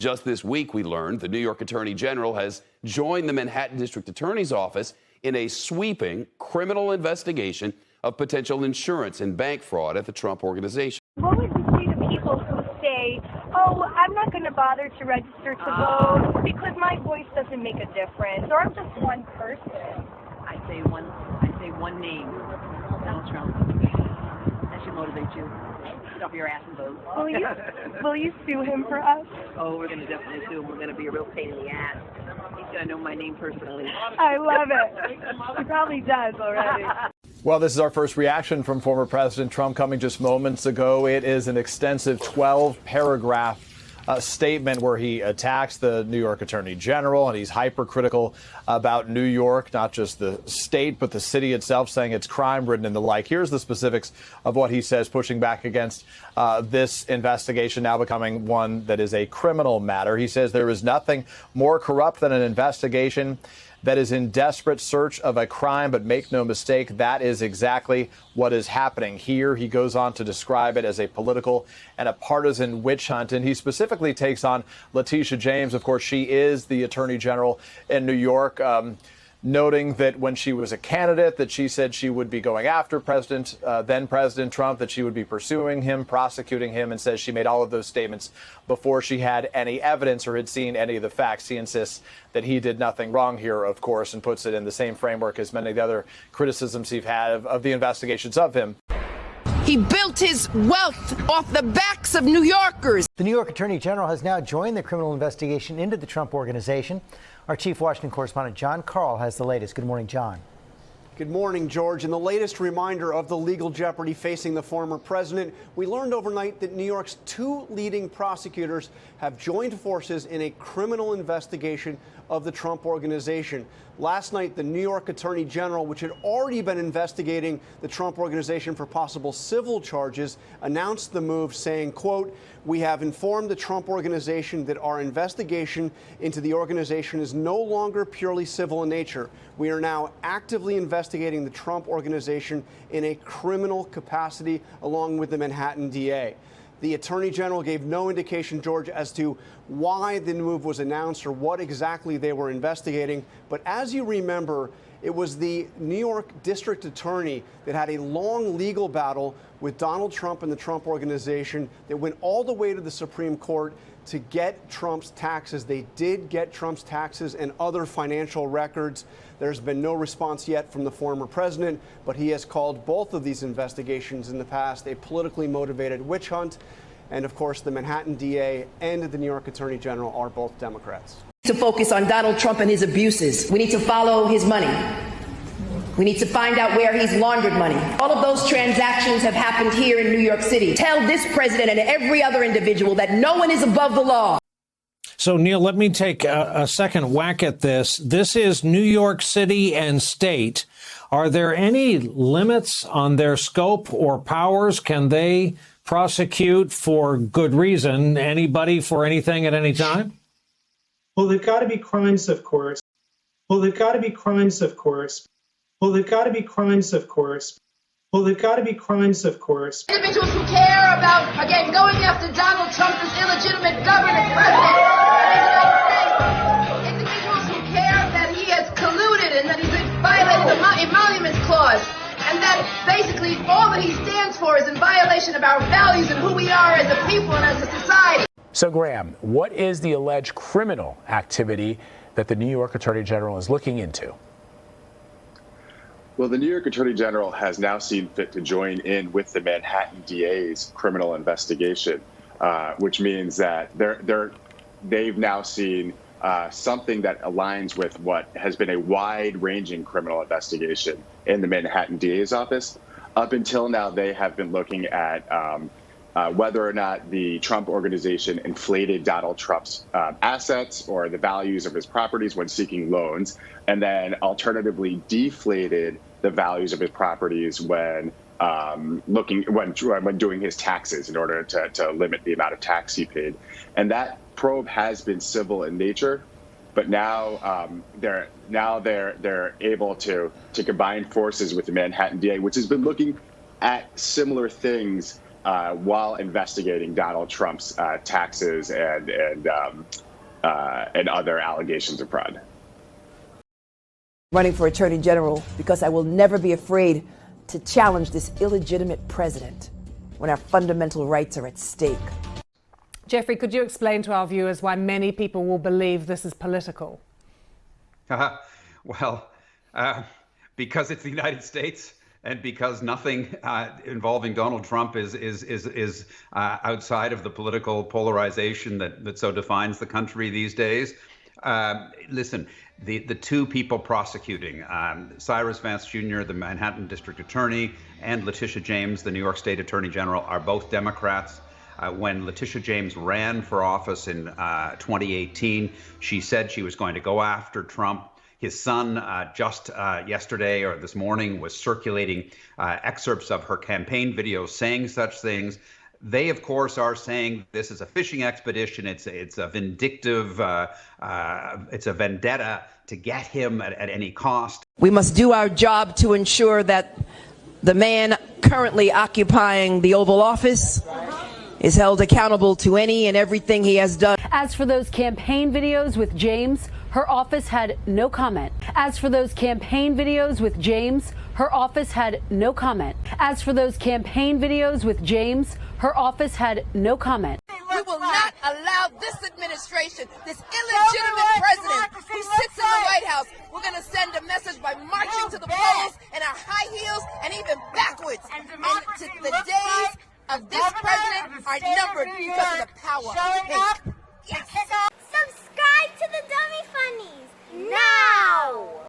Just this week, we learned the New York Attorney General has joined the Manhattan District Attorney's Office in a sweeping criminal investigation of potential insurance and bank fraud at the Trump Organization. What would you say to people who say, oh, I'm not going to bother to register to vote because my voice doesn't make a difference, or I'm just one person? I say one name, Donald Trump. That should motivate you. Get off your ass and vote. Will you sue him for us? Oh, we're going to definitely sue him. We're going to be a real pain in the ass. He's going to know my name personally. I love it. He probably does already. Well, this is our first reaction from former President Trump coming just moments ago. It is an extensive 12-paragraph statement where he attacks the New York Attorney General, and he's hypercritical about New York, not just the state, but the city itself, saying it's crime-ridden and the like. Here's the specifics of what he says, pushing back against this investigation now becoming one that is a criminal matter. He says there is nothing more corrupt than an investigation that is in desperate search of a crime, but make no mistake, that is exactly what is happening here. He goes on to describe it as a political and a partisan witch hunt, and he specifically takes on Letitia James. Of course, she is the Attorney General in New York, noting that when she was a candidate that she said she would be going after then President Trump, that she would be pursuing him, prosecuting him, and says she made all of those statements before she had any evidence or had seen any of the facts. He insists that he did nothing wrong here, of course, and puts it in the same framework as many of the other criticisms he's had of the investigations of him. He built his wealth off the backs of New Yorkers. The New York Attorney General has now joined the criminal investigation into the Trump Organization. Our chief Washington correspondent John Carl has the latest. Good morning, John. Good morning, George. And the latest reminder of the legal jeopardy facing the former president, we learned overnight that New York's two leading prosecutors have joined forces in a criminal investigation of the Trump Organization. Last night, the New York Attorney General, which had already been investigating the Trump Organization for possible civil charges, announced the move, saying, quote, "We have informed the Trump Organization that our investigation into the organization is no longer purely civil in nature. We are now actively investigating the Trump Organization in a criminal capacity along with the Manhattan DA." The Attorney General gave no indication, George, as to why the move was announced or what exactly they were investigating. But as you remember, it was the New York District Attorney that had a long legal battle with Donald Trump and the Trump Organization that went all the way to the Supreme Court to get Trump's taxes. They did get Trump's taxes and other financial records. There's been no response yet from the former president, but he has called both of these investigations in the past a politically motivated witch hunt. And of course, the Manhattan DA and the New York Attorney General are both Democrats. To focus on Donald Trump and his abuses. We need to follow his money. We need to find out where he's laundered money. All of those transactions have happened here in New York City. Tell this president and every other individual that no one is above the law. So, Neil, let me take a second whack at this. This is New York City and state. Are there any limits on their scope or powers? Can they prosecute for good reason anybody for anything at any time? Well, they've got to be crimes, of course. Well, they've got to be crimes, of course. Well, they've got to be crimes, of course. Well, they've got to be crimes, of course. Individuals who care about, again, going after Donald Trump as illegitimate governor, president of the United States. Individuals who care that he has colluded and that he's violated the emoluments clause. And that basically all that he stands for is in violation of our values and who we are as a people and as a society. So, Graham, what is the alleged criminal activity that the New York Attorney General is looking into? Well, the New York Attorney General has now seen fit to join in with the Manhattan DA's criminal investigation, which means that they've now seen something that aligns with what has been a wide-ranging criminal investigation in the Manhattan DA's office. Up until now, they have been looking at whether or not the Trump Organization inflated Donald Trump's assets or the values of his properties when seeking loans, and then alternatively deflated the values of his properties when doing his taxes in order to limit the amount of tax he paid. And that probe has been civil in nature, but now they're able to combine forces with the Manhattan DA, which has been looking at similar things while investigating Donald Trump's taxes and other allegations of fraud. Running for Attorney General because I will never be afraid to challenge this illegitimate president when our fundamental rights are at stake. Jeffrey, could you explain to our viewers why many people will believe this is political? Because it's the United States, and because nothing involving Donald Trump is outside of the political polarization that so defines the country these days. Listen, the two people prosecuting, Cyrus Vance Jr., the Manhattan District Attorney, and Letitia James, the New York State Attorney General, are both Democrats. When Letitia James ran for office in 2018, she said she was going to go after Trump. His son just yesterday or this morning was circulating excerpts of her campaign videos saying such things. They, of course, are saying this is a fishing expedition. It's a vindictive, it's a vendetta to get him at any cost. We must do our job to ensure that the man currently occupying the Oval Office is held accountable to any and everything he has done. As for those campaign videos with James, her office had no comment. As for those campaign videos with James, her office had no comment. As for those campaign videos with James, her office had no comment. We will not allow this administration, this illegitimate president who sits in the White House. We're going to send a message by marching to the polls in our high heels and even backwards. And the days of this president are numbered because of the power of hate.